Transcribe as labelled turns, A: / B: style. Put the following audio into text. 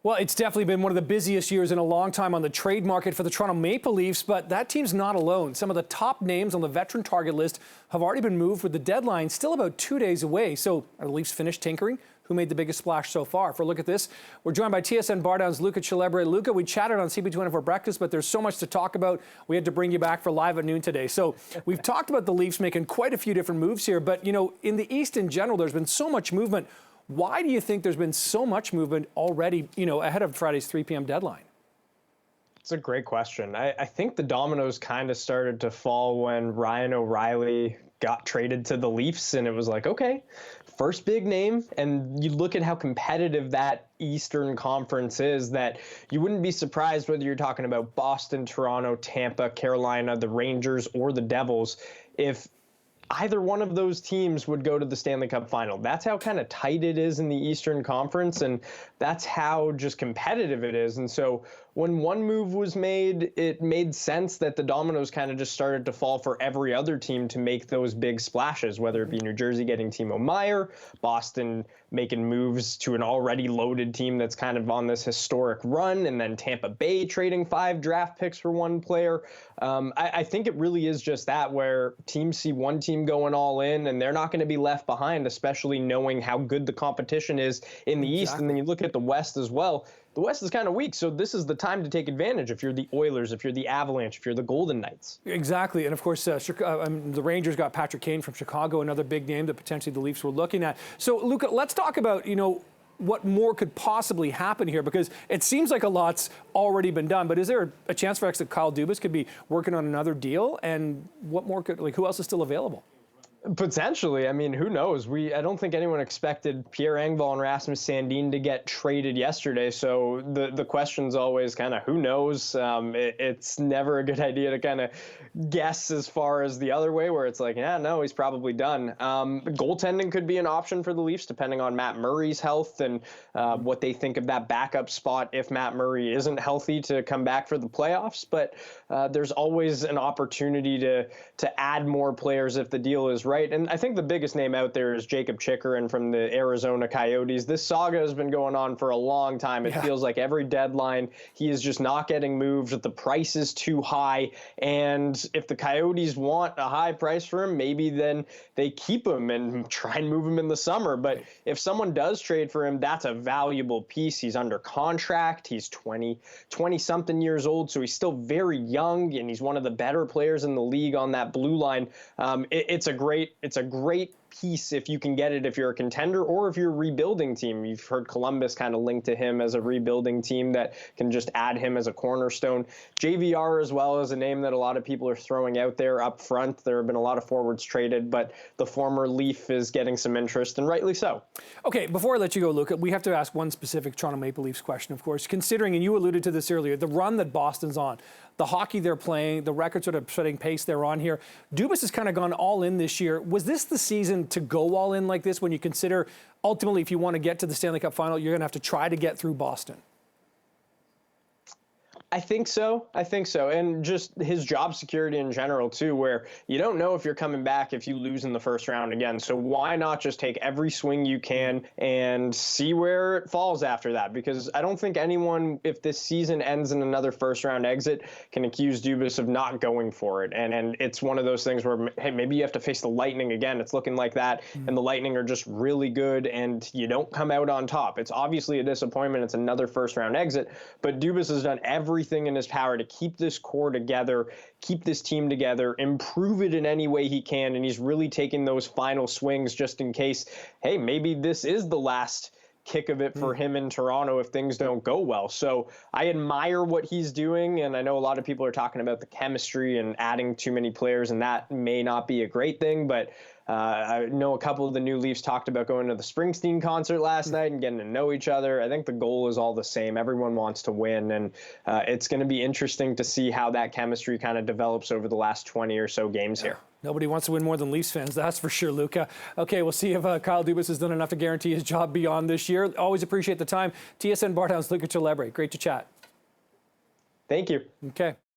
A: Well, it's definitely been one of the busiest years in a long time on the trade market for the Toronto Maple Leafs, but that team's not alone. Some of the top names on the veteran target list have already been moved, with the deadline still about 2 days away. So are the Leafs finished tinkering? Who made the biggest splash so far? For a look at this, we're joined by TSN Bardown's Luca Celebre. Luca, we chatted on CP24 Breakfast, but there's so much to talk about. We had to bring you back for Live at Noon today. So we've talked about the Leafs making quite a few different moves here, but, you know, in the East in general, there's been so much movement. Why do you think there's been so much movement already, you know, ahead of Friday's 3 p.m. deadline?
B: It's a great question. I think the dominoes kind of started to fall when Ryan O'Reilly got traded to the Leafs, and it was like, okay, first big name. And you look at how competitive that Eastern Conference is, that you wouldn't be surprised whether you're talking about Boston, Toronto, Tampa, Carolina, the Rangers, or the Devils, if either one of those teams would go to the Stanley Cup final. That's how kind of tight it is in the Eastern Conference, and that's how just competitive it is. And so when one move was made, it made sense that the dominoes kind of just started to fall for every other team to make those big splashes, whether it be New Jersey getting Timo Meier, Boston making moves to an already loaded team that's kind of on this historic run, and then Tampa Bay trading 5 draft picks for one player. I think it really is just that, where teams see one team going all in, and they're not going to be left behind, especially knowing how good the competition is in the East. And then you look at the West as well. The West is kind of weak, so this is the time to take advantage if you're the Oilers, if you're the Avalanche, if you're the Golden Knights.
A: Exactly, and of course, the Rangers got Patrick Kane from Chicago, another big name that potentially the Leafs were looking at. So, Luca, let's talk about, you know, what more could possibly happen here, because it seems like a lot's already been done, but is there a chance for that Kyle Dubas could be working on another deal? And what more could, like, who else is still available?
B: Potentially. I mean, who knows? I don't think anyone expected Pierre Engvall and Rasmus Sandin to get traded yesterday. So the question's always kind of who knows. It's never a good idea to kind of guess as far as the other way, where it's like, yeah, no, he's probably done. Goaltending could be an option for the Leafs, depending on Matt Murray's health and what they think of that backup spot if Matt Murray isn't healthy to come back for the playoffs. But there's always an opportunity to add more players if the deal is right. And I think the biggest name out there is Jacob Chikrin from the Arizona Coyotes. This saga has been going on for a long time. It feels like every deadline he is just not getting moved. The price is too high. And if the Coyotes want a high price for him, maybe then they keep him and try and move him in the summer. But if someone does trade for him, that's a valuable piece. He's under contract. He's 20-something years old, so he's still very young, and he's one of the better players in the league on that blue line. It's a great piece if you can get it, if you're a contender or if you're a rebuilding team. You've heard Columbus kind of linked to him as a rebuilding team that can just add him as a cornerstone. JVR as well is a name that a lot of people are throwing out there up front. There have been a lot of forwards traded, but the former Leaf is getting some interest, and rightly so. Okay,
A: before I let you go, Luca, we have to ask one specific Toronto Maple Leafs question, of course, considering, and you alluded to this earlier, the run that Boston's on, the hockey they're playing, the record sort of setting pace they're on here. Dubas has kind of gone all in this year. Was this the season to go all in like this, when you consider ultimately if you want to get to the Stanley Cup final, you're going to have to try to get through Boston?
B: I think so. And just his job security in general, too, where you don't know if you're coming back if you lose in the first round again. So why not just take every swing you can and see where it falls after that? Because I don't think anyone, if this season ends in another first round exit, can accuse Dubas of not going for it. And it's one of those things where, hey, maybe you have to face the Lightning again. It's looking like that. And the Lightning are just really good, and you don't come out on top. It's obviously a disappointment. It's another first round exit. But Dubas has done everything in his power to keep this core together, keep this team together, improve it in any way he can, and he's really taking those final swings just in case, hey, maybe this is the last kick of it for him in Toronto if things don't go well. So I admire what he's doing, and I know a lot of people are talking about the chemistry and adding too many players, and that may not be a great thing, but I know a couple of the new Leafs talked about going to the Springsteen concert last night and getting to know each other. I think the goal is all the same. Everyone wants to win, and it's going to be interesting to see how that chemistry kind of develops over the last 20 or so games here.
A: Nobody wants to win more than Leafs fans, that's for sure, Luca. Okay, we'll see if Kyle Dubas has done enough to guarantee his job beyond this year. Always appreciate the time. TSN Bardown's Luca Celebre. Great to chat.
B: Thank you.
A: Okay.